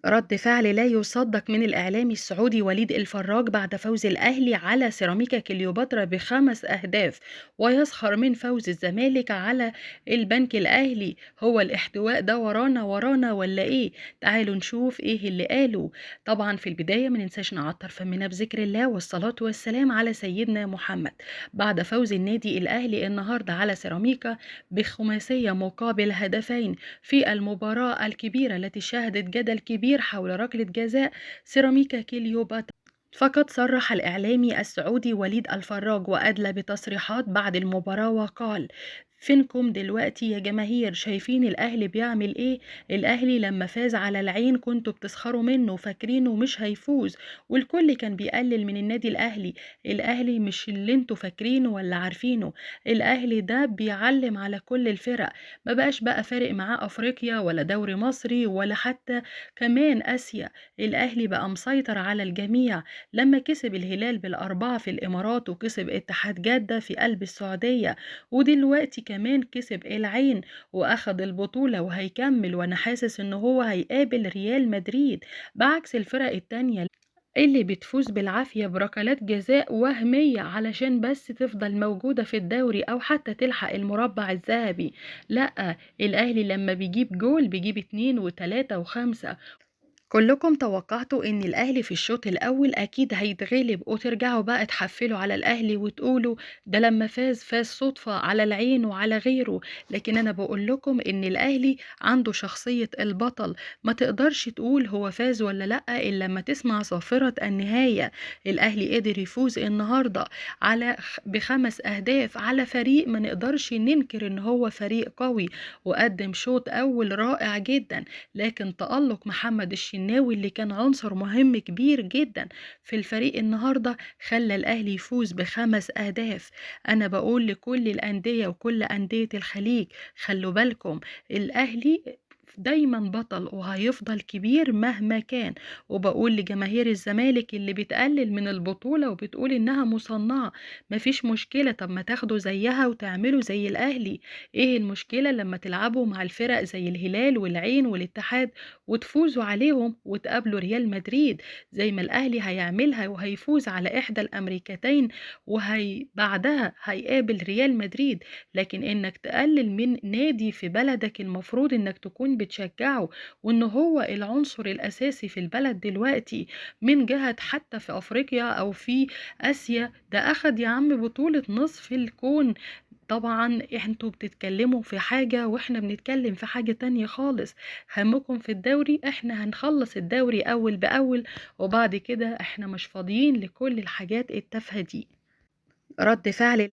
رد فعل لا يُصدّق من الإعلامي السعودي وليد الفراج بعد فوز الأهلي على سيراميكا كليوباترا ب5 أهداف، ويسخر من فوز الزمالك على البنك الأهلي. هو الاحتواء ده ورانا ورانا والّا إيه؟ تعالوا نشوف إيه اللي قاله. طبعًا في البداية ما ننساش نعطّر فمنا بذكر الله والصلاة والسلام على سيدنا محمد. بعد فوز النادي الأهلي النهارده على سيراميكا بخماسية مقابل هدفين في المباراة الكبيرة التي شهدت جدل كبير حول ركلة جزاء سيراميكا كليوباترا، فقد صرح الإعلامي السعودي وليد الفراج وأدلى بتصريحات بعد المباراة وقال: فينكم دلوقتي يا جماهير؟ شايفين الأهلي بيعمل إيه؟ الأهلي لما فاز على العين كنتوا بتسخروا منه فاكرينه مش هيفوز، والكل كان بيقلل من النادي الأهلي. الأهلي مش اللي انتوا فاكرينه ولا عارفينه، الأهلي ده بيعلم على كل الفرق، ما بقاش بقى فارق معاه أفريقيا ولا دوري مصري ولا حتى كمان آسيا. الأهلي بقى مسيطر على الجميع لما كسب الهلال بالأربعة في الإمارات وكسب اتحاد جدة في قلب السعودية، ودلوقتي كمان كسب العين وأخد البطولة وهيكمل، وأنا حاسس إن هو هيقابل ريال مدريد بعكس الفرق التانية اللي بتفوز بالعافية بركلات جزاء وهمية علشان بس تفضل موجودة في الدوري أو حتى تلحق المربع الذهبي. لأ، الأهلي لما بيجيب جول بيجيب 2 و3 و5. كلكم توقعتوا ان الاهلي في الشوط الاول اكيد هيتغلب، وترجعوا بقى تحفلوا على الاهلي وتقولوا ده لما فاز صدفة على العين وعلى غيره. لكن انا بقول لكم ان الاهلي عنده شخصية البطل، ما تقدرش تقول هو فاز ولا لا الا لما تسمع صافرة النهاية. الاهلي قدر يفوز النهاردة ب5 اهداف على فريق ما نقدرش ننكر ان هو فريق قوي، وقدم شوط اول رائع جدا. لكن تألق محمد الشناوي اللي كان عنصر مهم كبير جدا في الفريق النهاردة خلى الأهلي يفوز ب5 أهداف. أنا بقول لكل الأندية وكل أندية الخليج خلوا بالكم، الأهلي دايما بطل وهيفضل كبير مهما كان. وبقول لجماهير الزمالك اللي بتقلل من البطولة وبتقول إنها مصنعة: مفيش مشكلة، طب ما تاخدوا زيها وتعملوا زي الأهلي. ايه المشكلة لما تلعبوا مع الفرق زي الهلال والعين والاتحاد وتفوزوا عليهم وتقابلوا ريال مدريد زي ما الأهلي هيعملها وهيفوز على إحدى الأمريكتين، وهي بعدها هيقابل ريال مدريد. لكن إنك تقلل من نادي في بلدك المفروض إنك تكون بتشجعه، وإن هو العنصر الأساسي في البلد دلوقتي من جهة حتى في أفريقيا أو في آسيا، ده أخد يا عم بطولة نصف الكون. طبعا انتوا بتتكلموا في حاجة واحنا بنتكلم في حاجة تانية خالص. همكم في الدوري، احنا هنخلص الدوري اول باول، وبعد كده احنا مش فاضيين لكل الحاجات التافهة دي. رد فعل